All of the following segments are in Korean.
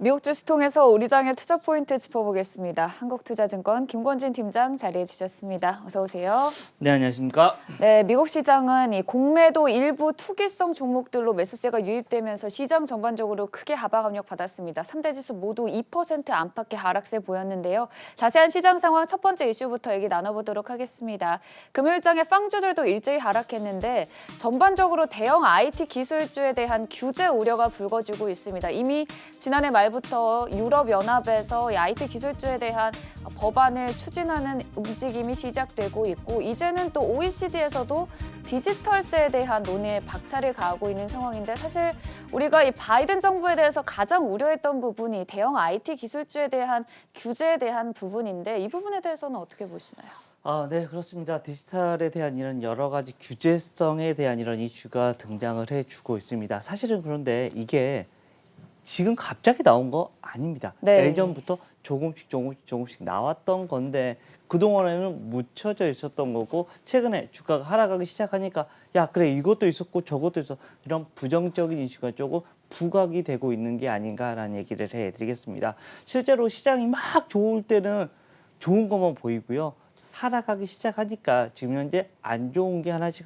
미국 주식 통해서 우리 장의 투자 포인트 짚어보겠습니다. 한국투자증권 김권진 팀장 자리해 주셨습니다. 어서 오세요. 네, 안녕하십니까? 네, 미국 시장은 이 공매도 일부 투기성 종목들로 매수세가 유입되면서 시장 전반적으로 크게 하방 압력 받았습니다. 3대 지수 모두 2% 안팎의 하락세 보였는데요. 자세한 시장 상황 첫 번째 이슈부터 얘기 나눠보도록 하겠습니다. 금요일장에 빵주들도 일제히 하락했는데 전반적으로 대형 IT 기술주에 대한 규제 우려가 불거지고 있습니다. 이미 지난해 말부터 유럽연합에서 이 IT 기술주에 대한 법안을 추진하는 움직임이 시작되고 있고 이제는 또 OECD에서도 디지털세에 대한 논의에 박차를 가하고 있는 상황인데 사실 우리가 이 바이든 정부에 대해서 가장 우려했던 부분이 대형 IT 기술주에 대한 규제에 대한 부분인데 이 부분에 대해서는 어떻게 보시나요? 네, 그렇습니다. 디지털에 대한 이런 여러 가지 규제성에 대한 이런 이슈가 등장을 해주고 있습니다. 사실은 그런데 이게 지금 갑자기 나온 거 아닙니다. 네. 예전부터 조금씩 나왔던 건데 그동안에는 묻혀져 있었던 거고 최근에 주가가 하락하기 시작하니까 야 그래 이것도 있었고 저것도 있었고 이런 부정적인 이슈가 조금 부각이 되고 있는 게 아닌가라는 얘기를 해드리겠습니다. 실제로 시장이 막 좋을 때는 좋은 것만 보이고요. 하락하기 시작하니까 지금 현재 안 좋은 게 하나씩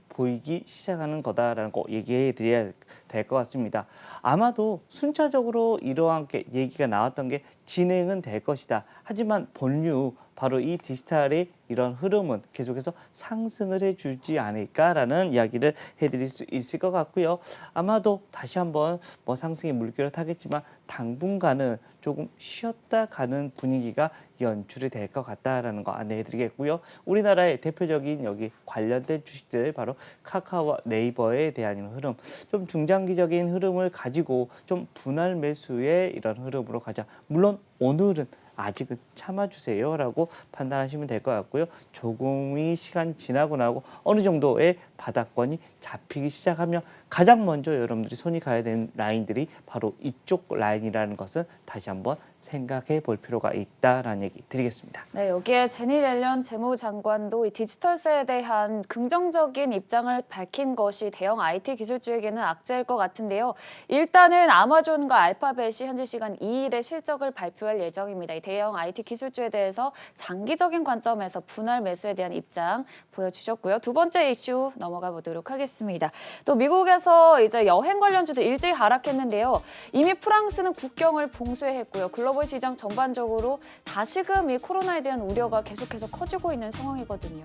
보이기 시작하는 거다라는 거 얘기해 드려야 될 것 같습니다. 아마도 순차적으로 이러한 게 얘기가 나왔던 게 진행은 될 것이다. 하지만 본류 바로 이 디지털의 이런 흐름은 계속해서 상승을 해주지 않을까라는 이야기를 해드릴 수 있을 것 같고요. 아마도 다시 한번 뭐 상승의 물결을 타겠지만 당분간은 조금 쉬었다 가는 분위기가 연출이 될 것 같다라는 거 안내해드리겠고요. 우리나라의 대표적인 여기 관련된 주식들 바로 카카오와 네이버에 대한 흐름, 좀 중장기적인 흐름을 가지고 좀 분할 매수의 이런 흐름으로 가자. 물론 오늘은 아직은 참아주세요라고 판단하시면 될 것 같고요. 조금의 시간이 지나고 나고 어느 정도의 바닥권이 잡히기 시작하면 가장 먼저 여러분들이 손이 가야 되는 라인들이 바로 이쪽 라인이라는 것은 다시 한번 생각해 볼 필요가 있다라는 얘기 드리겠습니다. 네, 여기에 제니 옐런 재무장관도 이 디지털세에 대한 긍정적인 입장을 밝힌 것이 대형 IT 기술주에게는 악재일 것 같은데요. 일단은 아마존과 알파벳이 현지 시간 2일에 실적을 발표할 예정입니다. 이 대형 IT 기술주에 대해서 장기적인 관점에서 분할 매수에 대한 입장 보여주셨고요. 두 번째 이슈 넘어가 보도록 하겠습니다. 또 미국에서 이제 여행 관련주도 일제히 하락했는데요. 이미 프랑스는 국경을 봉쇄했고요. 글로벌 시장 전반적으로 다시금 이 코로나에 대한 우려가 계속해서 커지고 있는 상황이거든요.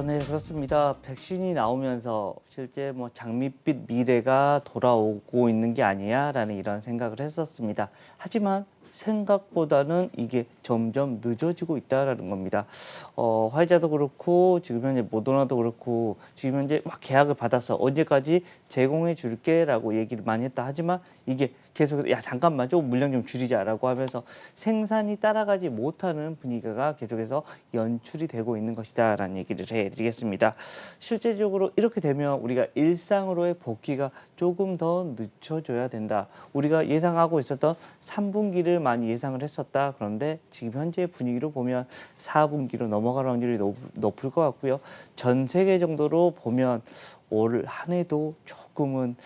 네, 그렇습니다. 백신이 나오면서 실제 뭐 장밋빛 미래가 돌아오고 있는 게 아니야라는 이런 생각을 했었습니다. 하지만 생각보다는 이게 점점 늦어지고 있다라는 겁니다. 화이자도 그렇고 지금 현재 모더나도 그렇고 지금 현재 막 계약을 받아서 언제까지 제공해 줄게라고 얘기를 많이 했다. 하지만 이게 계속해서 야 잠깐만 좀 물량 좀 줄이자라고 하면서 생산이 따라가지 못하는 분위기가 계속해서 연출이 되고 있는 것이다라는 얘기를 해드리겠습니다. 실제적으로 이렇게 되면 우리가 일상으로의 복귀가 조금 더 늦춰져야 된다. 우리가 예상하고 있었던 3분기를 많이 예상을 했었다. 그런데 지금 현재 분위기로 보면 4분기로 넘어갈 확률이 높을 것 같고요. 전 세계 정도로 보면 올 한 해도 조금은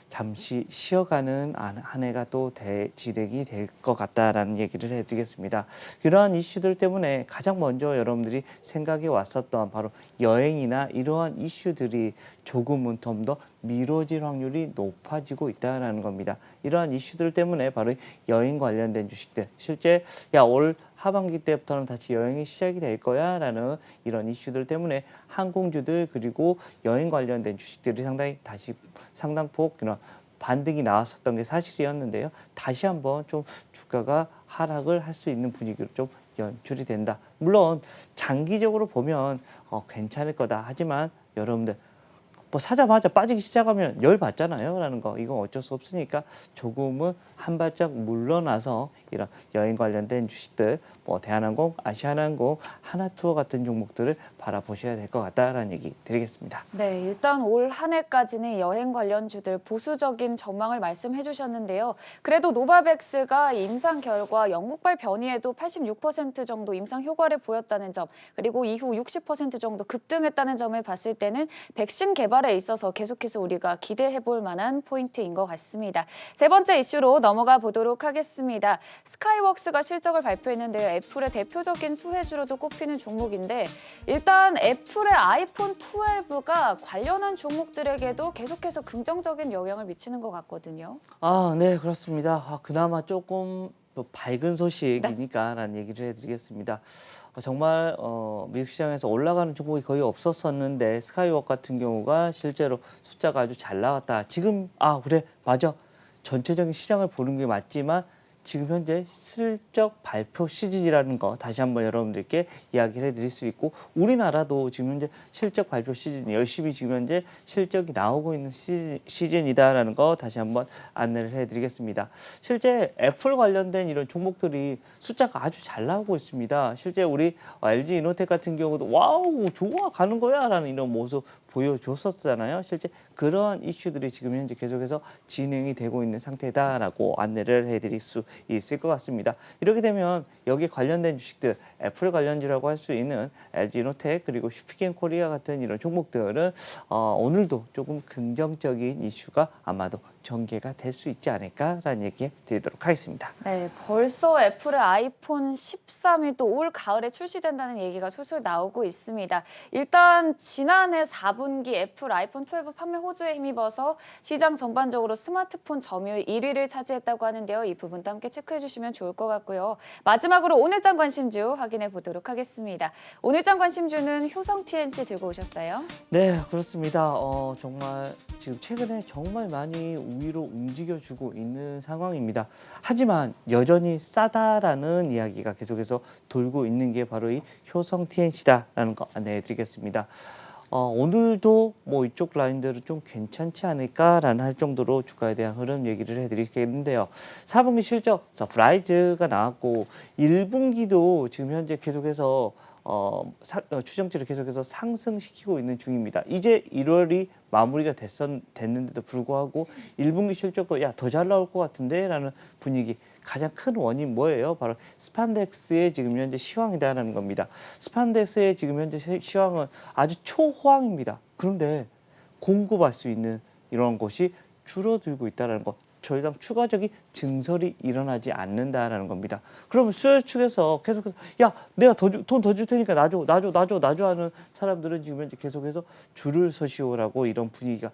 잠시 쉬어가는 한 해가 또 진행이 될 것 같다라는 얘기를 해드리겠습니다. 그러한 이슈들 때문에 가장 먼저 여러분들이 생각해 왔었던 바로 여행이나 이러한 이슈들이 조금은 좀 더 미뤄질 확률이 높아지고 있다는 겁니다. 이러한 이슈들 때문에 바로 여행 관련된 주식들 실제 올 하반기 때부터는 다시 여행이 시작이 될 거야 라는 이런 이슈들 때문에 항공주들 그리고 여행 관련된 주식들이 상당폭 이런 반등이 나왔었던 게 사실이었는데요. 다시 한번 좀 주가가 하락을 할 수 있는 분위기로 좀 연출이 된다. 물론 장기적으로 보면 괜찮을 거다. 하지만 여러분들 뭐 사자마자 빠지기 시작하면 열 받잖아요 라는 거 이건 어쩔 수 없으니까 조금은 한 발짝 물러나서 이런 여행 관련된 주식들 뭐 대한항공, 아시아나항공, 하나투어 같은 종목들을 바라보셔야 될 것 같다라는 얘기 드리겠습니다. 네, 일단 올 한 해까지는 여행 관련주들 보수적인 전망을 말씀해 주셨는데요. 그래도 노바백스가 임상 결과 영국발 변이에도 86% 정도 임상 효과를 보였다는 점, 그리고 이후 60% 정도 급등했다는 점을 봤을 때는 백신 개발 도발에 있어서 계속해서 우리가 기대해 볼 만한 포인트인 것 같습니다. 세 번째 이슈로 넘어가 보도록 하겠습니다. 스카이웍스가 실적을 발표했는데요. 애플의 대표적인 수혜주로도 꼽히는 종목인데 일단 애플의 아이폰 12가 관련한 종목들에게도 계속해서 긍정적인 영향을 미치는 것 같거든요. 네, 그렇습니다. 그나마 조금 밝은 소식이니까라는 얘기를 해드리겠습니다. 정말 미국 시장에서 올라가는 종목이 거의 없었었는데 스카이웍 같은 경우가 실제로 숫자가 아주 잘 나왔다. 지금 그래 맞아. 전체적인 시장을 보는 게 맞지만 지금 현재 실적 발표 시즌이라는 거 다시 한번 여러분들께 이야기를 해드릴 수 있고 우리나라도 지금 현재 실적 발표 시즌 열심히 지금 현재 실적이 나오고 있는 시즌이다라는 거 다시 한번 안내를 해드리겠습니다. 실제 애플 관련된 이런 종목들이 숫자가 아주 잘 나오고 있습니다. 실제 우리 LG 이노텍 같은 경우도 와우 좋아 가는 거야 라는 이런 모습 보여줬었잖아요. 실제 그런 이슈들이 지금 현재 계속해서 진행이 되고 있는 상태다라고 안내를 해드릴 수 있을 것 같습니다. 이렇게 되면 여기 관련된 주식들, 애플 관련주라고 할 수 있는 LG이노텍 그리고 슈피겐코리아 같은 이런 종목들은 오늘도 조금 긍정적인 이슈가 아마도 전개가 될 수 있지 않을까라는 얘기 드리도록 하겠습니다. 네, 벌써 애플의 아이폰 13이 또 올 가을에 출시된다는 얘기가 솔솔 나오고 있습니다. 일단 지난해 4분기 애플 아이폰 12 판매 호조에 힘입어서 시장 전반적으로 스마트폰 점유율 1위를 차지했다고 하는데요. 이 부분도 함께 체크해 주시면 좋을 것 같고요. 마지막으로 오늘장 관심주 확인해 보도록 하겠습니다. 오늘장 관심주는 효성 TNC 들고 오셨어요? 네, 그렇습니다. 정말 지금 최근에 정말 많이 우위로 움직여주고 있는 상황입니다. 하지만 여전히 싸다라는 이야기가 계속해서 돌고 있는 게 바로 이 효성 TNC다라는 거 안내해드리겠습니다. 오늘도 이쪽 라인들은 좀 괜찮지 않을까라는 할 정도로 주가에 대한 흐름 얘기를 해드리겠는데요. 4분기 실적 서프라이즈가 나왔고 1분기도 지금 현재 계속해서 추정치를 계속해서 상승시키고 있는 중입니다. 이제 1월이 마무리가 됐는데도 불구하고 1분기 실적도 더 잘 나올 것 같은데 라는 분위기. 가장 큰 원인 뭐예요? 바로 스판덱스의 지금 현재 시황이다라는 겁니다. 스판덱스의 지금 현재 시황은 아주 초호황입니다. 그런데 공급할 수 있는 이런 것이 줄어들고 있다는 것. 더 이상 추가적인 증설이 일어나지 않는다라는 겁니다. 그러면 수요 측에서 계속해서 내가 돈 더 줄 테니까 놔줘 하는 사람들은 지금 현재 계속해서 줄을 서시오라고 이런 분위기가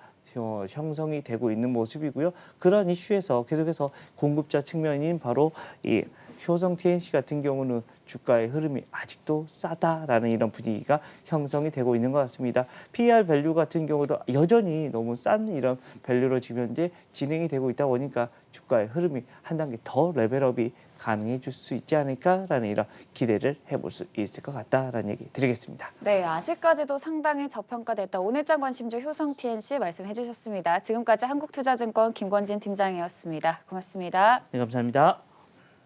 형성이 되고 있는 모습이고요. 그런 이슈에서 계속해서 공급자 측면인 바로 이 효성 TNC 같은 경우는 주가의 흐름이 아직도 싸다라는 이런 분위기가 형성이 되고 있는 것 같습니다. PER 밸류 같은 경우도 여전히 너무 싼 이런 밸류로 지금 현재 진행이 되고 있다 보니까 주가의 흐름이 한 단계 더 레벨업이 가능해질 수 있지 않을까라는 이런 기대를 해볼 수 있을 것 같다라는 얘기 드리겠습니다. 네, 아직까지도 상당히 저평가됐다. 오늘장 관심주 효성 TNC 말씀해 주셨습니다. 지금까지 한국투자증권 김권진 팀장이었습니다. 고맙습니다. 네, 감사합니다.